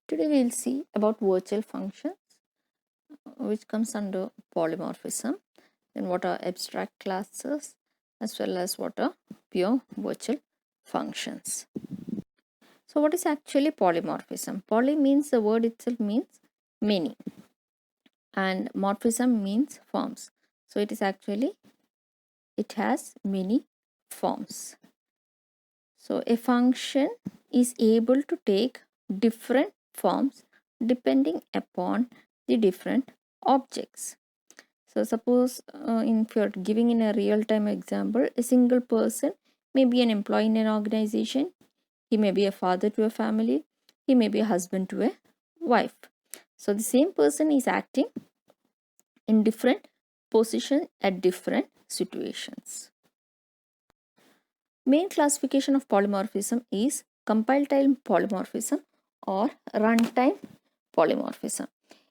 Today we will see about virtual functions, which comes under polymorphism, and what are abstract classes as well as what are pure virtual functions. So what is actually polymorphism? Poly means the word itself means many, and morphism means forms. So it has many forms. So a function is able to take different forms depending upon the different objects. So suppose if you're giving in a real-time example, a single person may be an employee in an organization, he may be a father to a family, he may be a husband to a wife. So the same person is acting in different positions at different situations. Main classification of polymorphism is compile-time polymorphism or runtime polymorphism.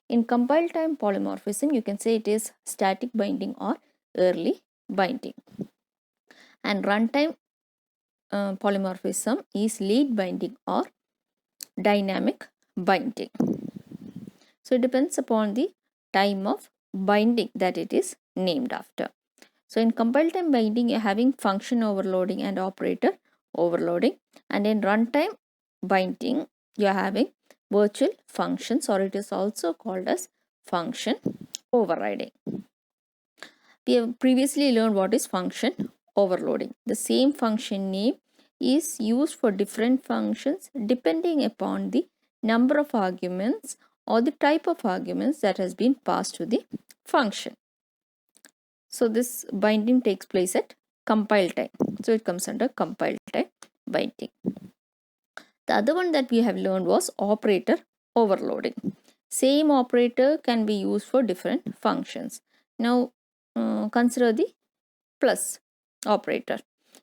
In compile-time polymorphism, you can say it is static binding or early binding. And runtime polymorphism is late binding or dynamic binding. So it depends upon the time of binding that it is named after. So in compile-time binding, you're having function overloading and operator overloading. And in runtime binding, you're having virtual functions, or it is also called as function overriding. We have previously learned what is function overloading. The same function name is used for different functions depending upon the number of arguments or the type of arguments that has been passed to the function. So this binding takes place at compile time. So it comes under compile time binding. The other one that we have learned was operator overloading. Same operator can be used for different functions. Now consider the plus operator.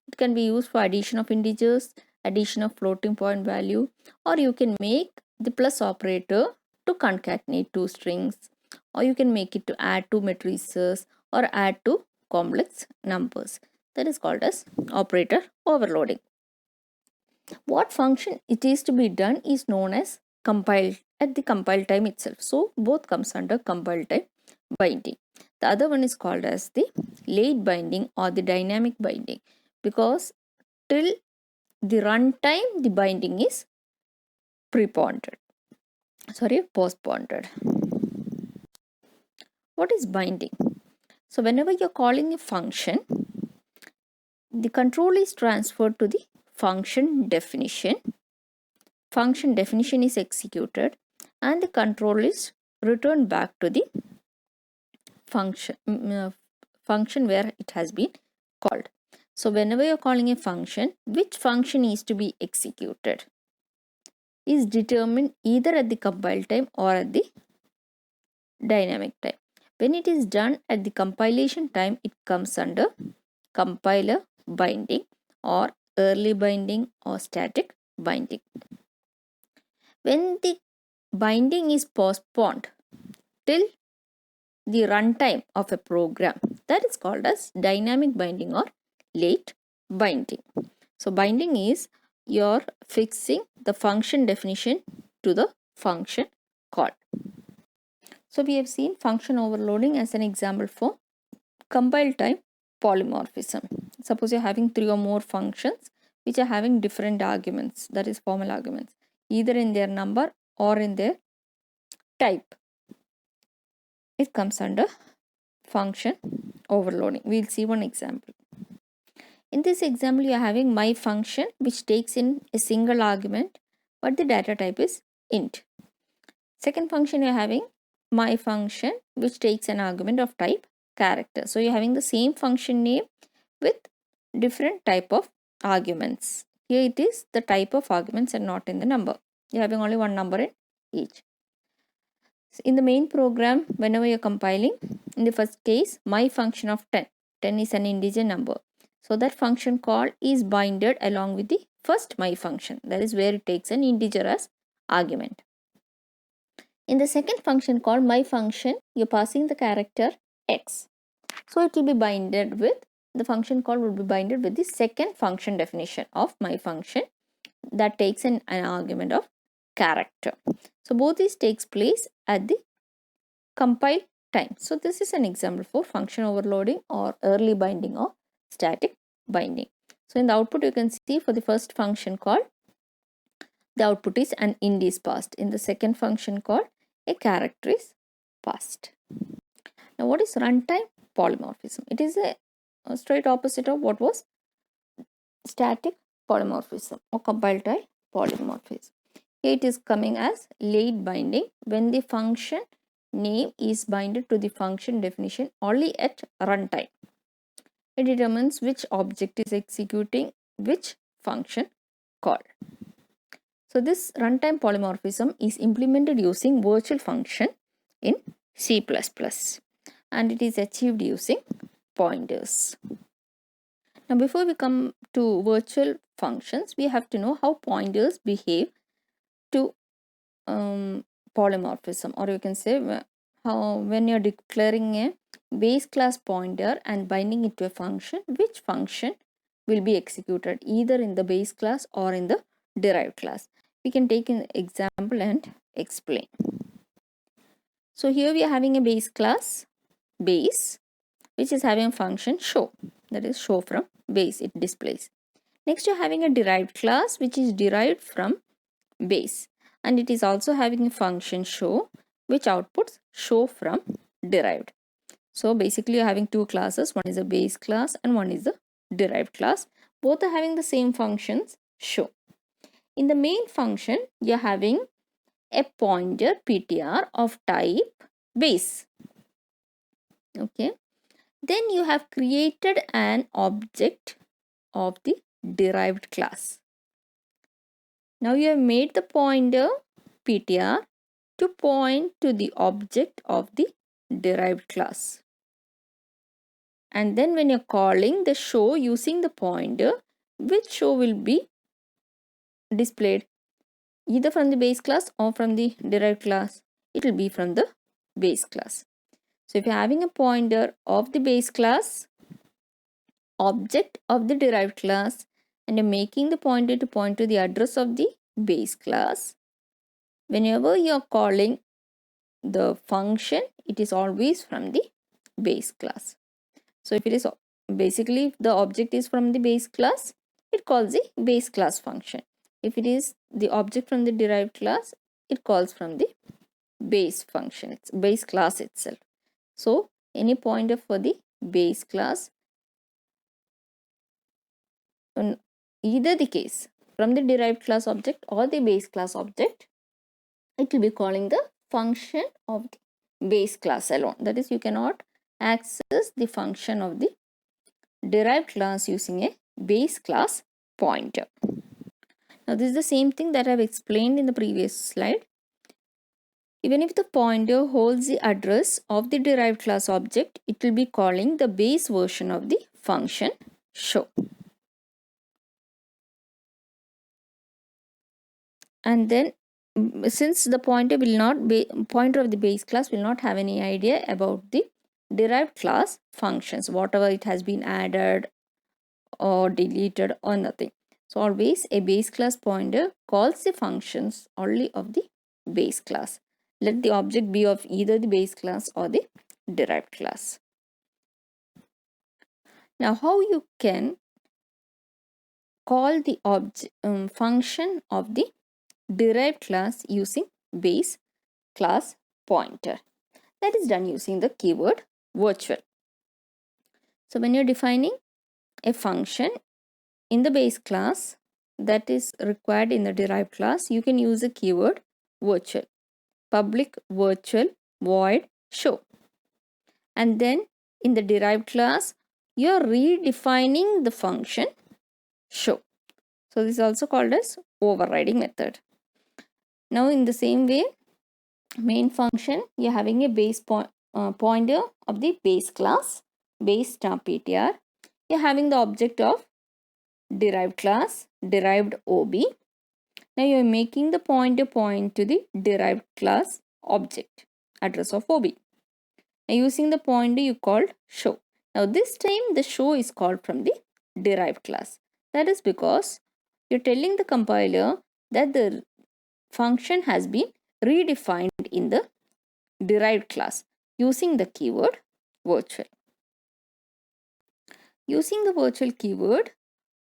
It can be used for addition of integers, addition of floating point value, or you can make the plus operator to concatenate two strings, or you can make it to add two matrices or add two complex numbers. That is called as operator overloading. What function it is to be done is known as compile at the compile time itself. So both comes under compile time binding. The other one is called as the late binding or the dynamic binding, because till the runtime the binding is postponed. What is binding? So whenever you're calling a function, the control is transferred to the function definition. Function definition is executed and the control is returned back to the function where it has been called. So whenever you're calling a function, which function is to be executed is determined either at the compile time or at the dynamic time. When it is done at the compilation time, it comes under compiler binding or early binding or static binding. When the binding is postponed till the runtime of a program, that is called as dynamic binding or late binding. So binding is you're fixing the function definition to the function call. So we have seen function overloading as an example for compile time polymorphism. Suppose you're having three or more functions which are having different arguments, that is formal arguments, either in their number or in their type. It comes under function overloading. We'll see one example. In this example, you are having my function which takes in a single argument, but the data type is int. Second function, you are having my function which takes an argument of type character. So you're having the same function name with different type of arguments. Here it is the type of arguments and not in the number. You're having only one number in each. In the main program, whenever you're compiling, in the first case, my function of 10 is an integer number. So that function call is binded along with the first my function. That is where it takes an integer as argument. In the second function call my function, you're passing the character x. So it will be binded with, the function call will be binded with the second function definition of my function that takes an argument of character. So both these takes place at the compile time. So this is an example for function overloading or early binding or static binding. So in the output you can see for the first function call, the output is an int is passed. In the second function call, a character is passed. Now what is runtime polymorphism? It is a straight opposite of what was static polymorphism or compile time polymorphism. Here it is coming as late binding when the function name is binded to the function definition only at runtime. It determines which object is executing which function call. So this runtime polymorphism is implemented using virtual function in C++ and it is achieved using pointers. Now before we come to virtual functions, we have to know how pointers behave to polymorphism, or you can say how when you're declaring a base class pointer and binding it to a function, which function will be executed either in the base class or in the derived class. We can take an example and explain. So here we are having a base class base which is having a function show, that is show from base, it displays. Next you're having a derived class which is derived from base and it is also having a function show which outputs show from derived. So basically you're having two classes, one is a base class and one is a derived class. Both are having the same functions show. In the main function you're having a pointer ptr of type base. Okay, then you have created an object of the derived class. Now you have made the pointer ptr to point to the object of the derived class. And then when you're calling the show using the pointer, which show will be displayed either from the base class or from the derived class? It will be from the base class. So if you're having a pointer of the base class, object of the derived class, and you're making the pointer to point to the address of the base class, whenever you're calling the function, it is always from the base class. So if it is basically if the object is from the base class, it calls the base class function. If it is the object from the derived class, it calls from the base function, it's base class itself. So any pointer for the base class, in either the case from the derived class object or the base class object, it will be calling the function of the base class alone. That is, you cannot access the function of the derived class using a base class pointer. Now this is the same thing that I have explained in the previous slide. Even if the pointer holds the address of the derived class object, it will be calling the base version of the function show. And then since the pointer will not be pointer of the base class will not have any idea about the derived class functions, whatever it has been added or deleted or nothing. So always a base class pointer calls the functions only of the base class. Let the object be of either the base class or the derived class. Now how you can call the function of the derived class using base class pointer? That is done using the keyword virtual. So when you're defining a function in the base class that is required in the derived class, you can use a keyword virtual, public virtual void show. And then in the derived class, you're redefining the function show. So this is also called as overriding method. Now in the same way, main function, you're having a base pointer of the base class, base star ptr. You're having the object of derived class, derived ob. Now you are making the pointer point to the derived class object, address of ob. Now using the pointer you called show. Now this time the show is called from the derived class. That is because you're telling the compiler that the function has been redefined in the derived class using the keyword virtual. Using the virtual keyword,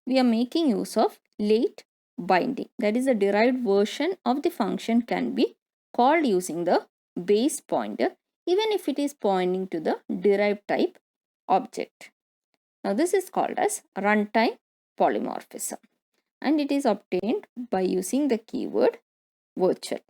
we are making use of late binding. That is, a derived version of the function can be called using the base pointer even if it is pointing to the derived type object. Now this is called as runtime polymorphism, and it is obtained by using the keyword virtual.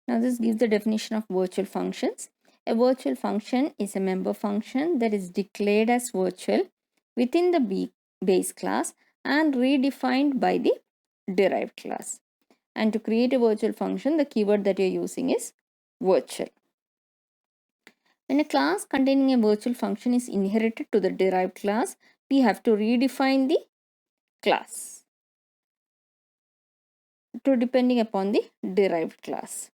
Now this gives the definition of virtual functions. A virtual function is a member function that is declared as virtual within the base class and redefined by the derived class. And to create a virtual function, the keyword that you are using is virtual. When a class containing a virtual function is inherited to the derived class, we have to redefine the class to depending upon the derived class.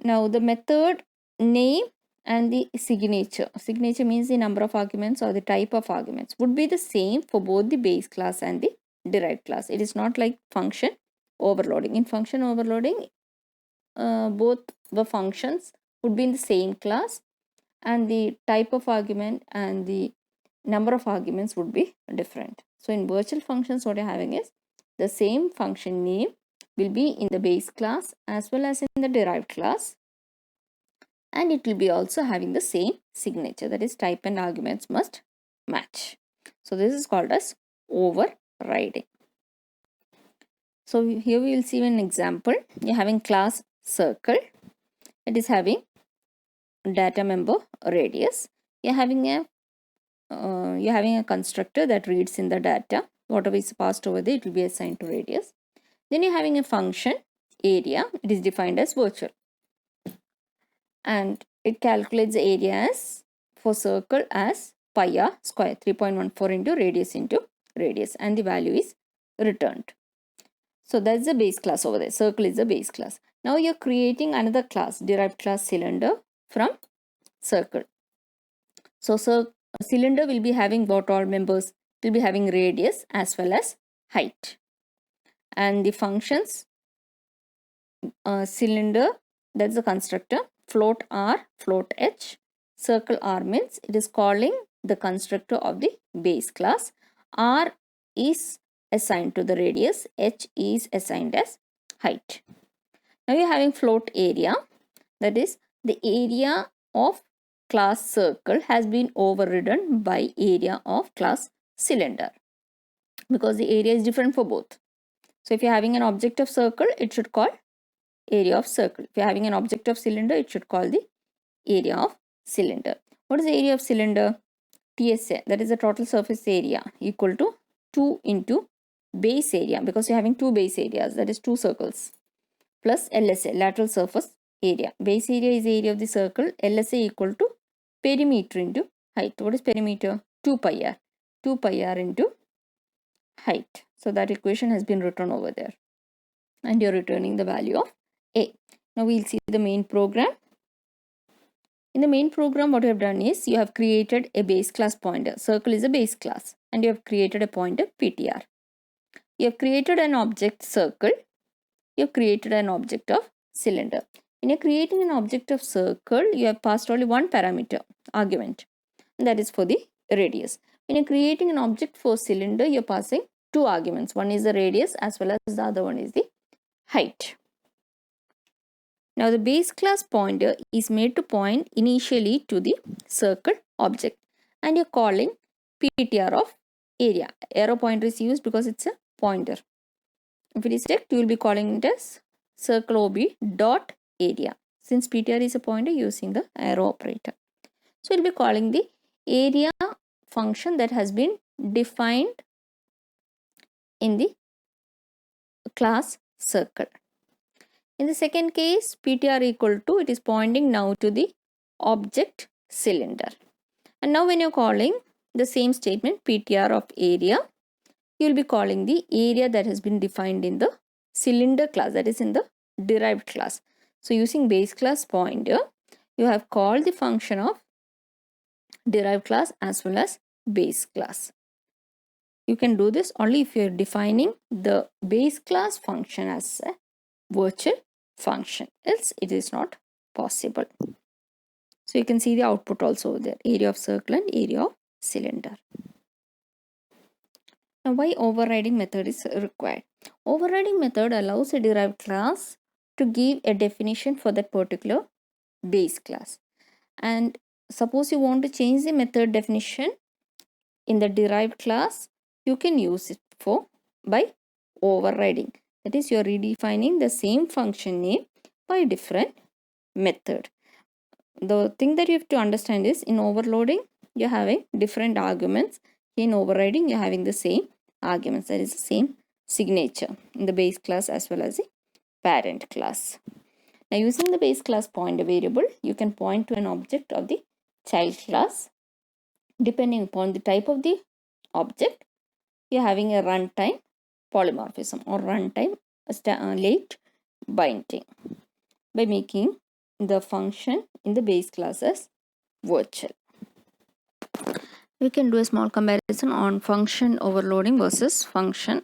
Now the method name and the signature. Signature means the number of arguments or the type of arguments would be the same for both the base class and the derived class. It is not like function overloading. In function overloading, both the functions would be in the same class and the type of argument and the number of arguments would be different. So in virtual functions, what you're having is the same function name will be in the base class as well as in the derived class, and it will be also having the same signature, that is type and arguments must match. So this is called as overriding. So here we will see an example. You're having class circle. It is having data member radius. You're having a constructor that reads in the data. Whatever is passed over there, it will be assigned to radius. Then you're having a function area. It is defined as virtual, and it calculates the area as for circle as pi r square, 3.14 into radius, and the value is returned. So that's the base class over there. Circle is the base class. Now you're creating another class, derived class cylinder from circle. So cylinder will be having what all members? It will be having radius as well as height. And the functions cylinder, that's the constructor, float r, float h, circle r means it is calling the constructor of the base class. R is assigned to the radius, h is assigned as height. Now you are having float area, that is the area of class circle has been overridden by area of class cylinder because the area is different for both. So if you are having an object of circle, it should call area of circle. If you are having an object of cylinder, it should call the area of cylinder. What is the area of cylinder? TSA, that is the total surface area, equal to 2 into base area, because you are having two base areas, that is two circles, plus LSA, lateral surface area. Base area is the area of the circle. LSA equal to perimeter into height. What is perimeter? 2 pi r. 2 pi r into height. So that equation has been written over there. And you're returning the value of A. Now we'll see the main program. In the main program, what you have done is you have created a base class pointer. Circle is a base class. And you have created a pointer PTR. You have created an object circle. You have created an object of cylinder. When you're creating an object of circle, you have passed only one parameter, argument. And that is for the radius. When you're creating an object for cylinder, you're passing two arguments. One is the radius as well as the other one is the height. Now the base class pointer is made to point initially to the circle object, and you're calling PTR of area. Arrow pointer is used because it's a pointer. If it is text, you will be calling it as circle OB dot area. Since PTR is a pointer, using the arrow operator. So we'll be calling the area function that has been defined in the class circle. In the second case, PTR equal to, it is pointing now to the object cylinder. And now when you're calling the same statement, PTR of area, you will be calling the area that has been defined in the cylinder class, that is in the derived class. So using base class pointer, you have called the function of derived class as well as base class. You can do this only if you are defining the base class function as a virtual function, else it is not possible. So you can see the output also there, area of circle and area of cylinder. Now why overriding method is required? Overriding method allows a derived class to give a definition for that particular base class. And suppose you want to change the method definition in the derived class, you can use it by overriding. That is, you are redefining the same function name by different method. The thing that you have to understand is, in overloading you're having different arguments. In overriding you're having the same arguments, that is the same signature in the base class as well as the parent class. Now using the base class pointer variable, you can point to an object of the child class. Depending upon the type of the object, you're having a runtime polymorphism or runtime late binding by making the function in the base class as virtual. We can do a small comparison on function overloading versus function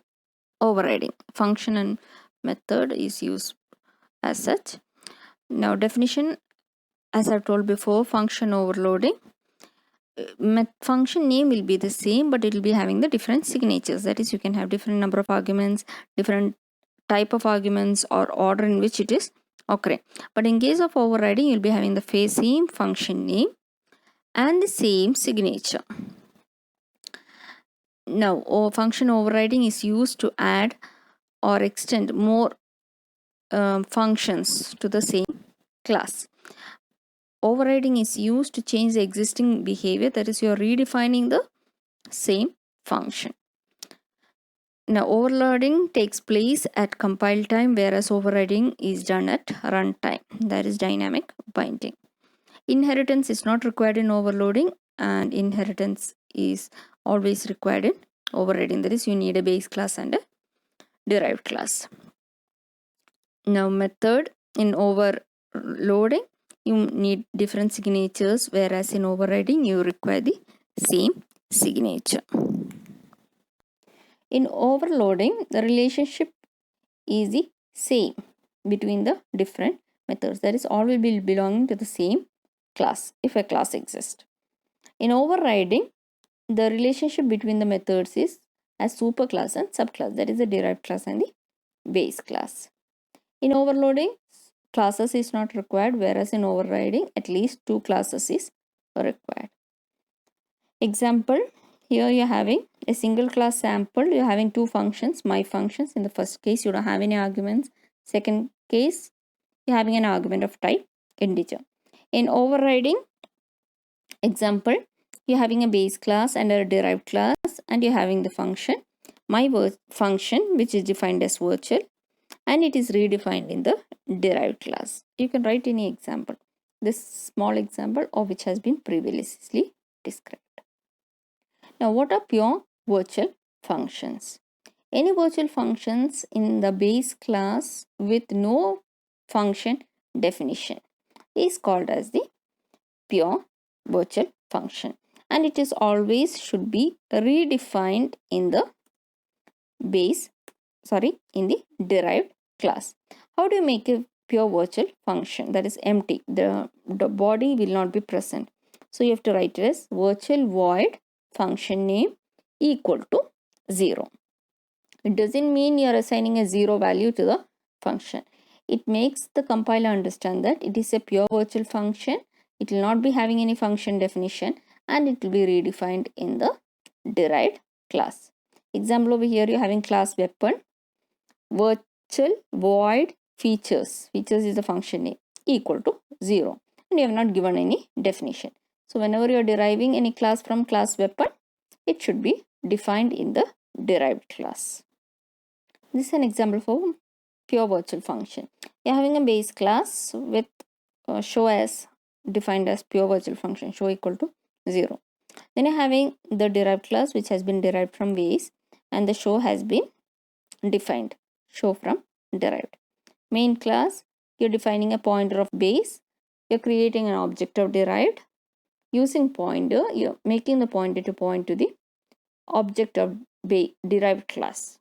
overriding. Function and method is used as such. Now definition, as I told before, function overloading, function name will be the same, but it will be having the different signatures. That is, you can have different number of arguments, different type of arguments, or order in which it is occurring. But in case of overriding, you'll be having the same function name and the same signature. Now function overriding is used to add or extend more functions to the same class. Overriding is used to change the existing behavior, that is, you are redefining the same function. Now overloading takes place at compile time, whereas overriding is done at runtime, that is dynamic binding. Inheritance is not required in overloading, and inheritance is always required in overriding. That is, you need a base class and a derived class. Now method in overloading, you need different signatures, whereas in overriding you require the same signature. In overloading, the relationship is the same between the different methods. That is, all will be belonging to the same class if a class exists. In overriding, the relationship between the methods is as superclass and subclass, that is the derived class and the base class. In overloading, classes is not required, whereas in overriding at least two classes is required. Example, here you're having a single class sample, you're having two functions, my functions. In the first case you don't have any arguments, second case you're having an argument of type integer. In overriding example, you're having a base class and a derived class, and you're having the function my function, which is defined as virtual, and it is redefined in the derived class. You can write any example, this small example of which has been previously described. Now what are pure virtual functions? Any virtual functions in the base class with no function definition is called as the pure virtual function, and it is always should be redefined in the in the derived class. How do you make a pure virtual function that is empty? The body will not be present. So you have to write it as virtual void function name equal to 0. It doesn't mean you are assigning a 0 value to the function. It makes the compiler understand that it is a pure virtual function. It will not be having any function definition, and it will be redefined in the derived class. Example over here, you're having class weapon, virtual void features is the function name equal to 0, and you have not given any definition. So whenever you are deriving any class from class weapon, it should be defined in the derived class. This is an example for pure virtual function. You are having a base class with show as defined as pure virtual function, show equal to 0. Then you are having the derived class which has been derived from base, and the show has been defined, show from derived. Main class, you're defining a pointer of base, you're creating an object of derived. Using pointer, you're making the pointer to point to the object of derived class.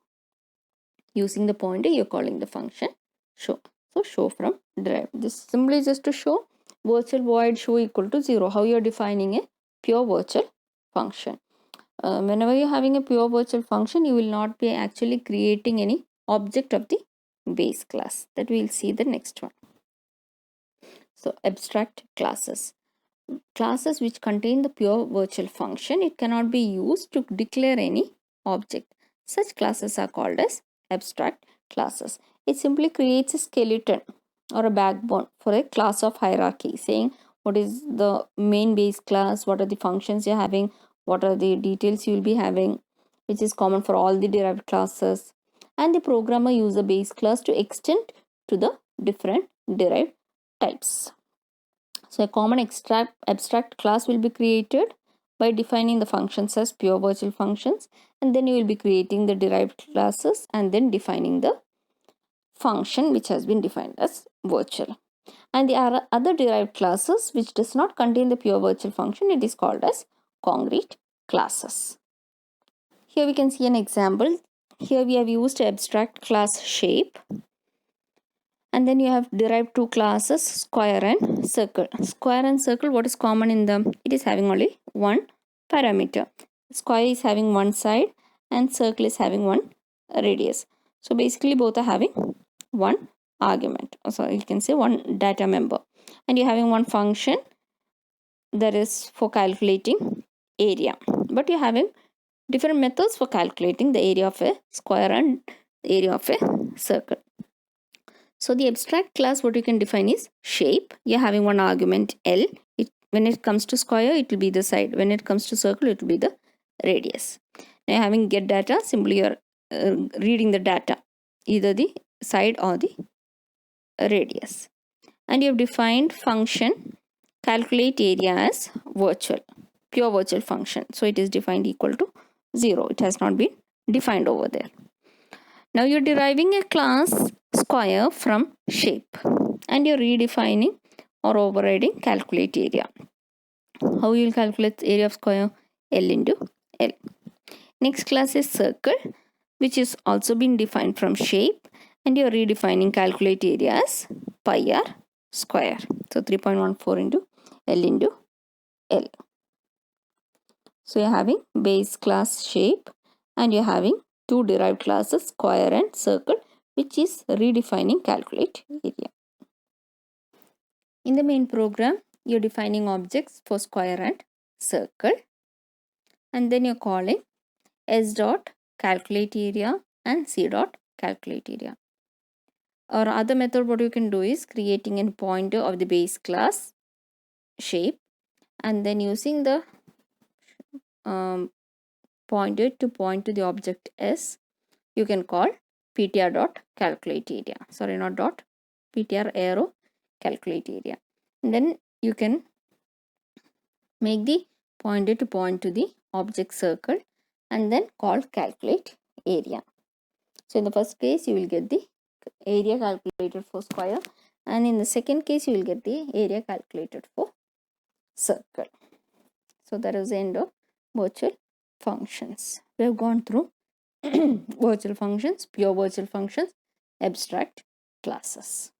Using the pointer, you're calling the function show. So show from derived. This simply is just to show virtual void show equal to 0. How you are defining a pure virtual function. Whenever you're having a pure virtual function, you will not be actually creating any object of the base class. That we'll see the next one. So abstract classes. Classes which contain the pure virtual function, it cannot be used to declare any object. Such classes are called as abstract classes. It simply creates a skeleton or a backbone for a class of hierarchy, saying what is the main base class, what are the functions you're having, what are the details you will be having, which is common for all the derived classes. And the programmer uses a base class to extend to the different derived types. So a common abstract class will be created by defining the functions as pure virtual functions, and then you will be creating the derived classes and then defining the function which has been defined as virtual. And the other derived classes which does not contain the pure virtual function, it is called as concrete classes. Here we can see an example. Here we have used abstract class shape, and then you have derived two classes, square and circle. Square and circle, what is common in them? It is having only one parameter. Square is having one side and circle is having one radius. So basically both are having one argument. So you can say one data member. And you're having one function that is for calculating area. But you're having different methods for calculating the area of a square and the area of a circle. So the abstract class, what you can define is shape. You're having one argument L. When it comes to square, it will be the side. When it comes to circle, it will be the radius. Now having get data, simply you're reading the data, either the side or the radius. And you have defined function calculate area as virtual, pure virtual function. So it is defined equal to 0. It has not been defined over there. Now you're deriving a class square from shape and you're redefining or overriding calculate area. How you will calculate the area of square? L into L. Next class is circle, which is also been defined from shape, and you're redefining calculate area as pi r square. So 3.14 into L into L. So you're having base class shape and you're having two derived classes square and circle, which is redefining calculate area. In the main program, you're defining objects for square and circle, and then you're calling s dot calculate area and c dot calculate area. Or other method, what you can do is creating a pointer of the base class shape and then using the pointer to point to the object s, you can call ptr dot calculate area. Sorry, not dot, ptr arrow calculate area. And then you can make the pointer to point to the object circle and then call calculate area. So in the first case, you will get the area calculated for square, and in the second case, you will get the area calculated for circle. So that is the end of virtual functions. We have gone through virtual functions, pure virtual functions, abstract classes.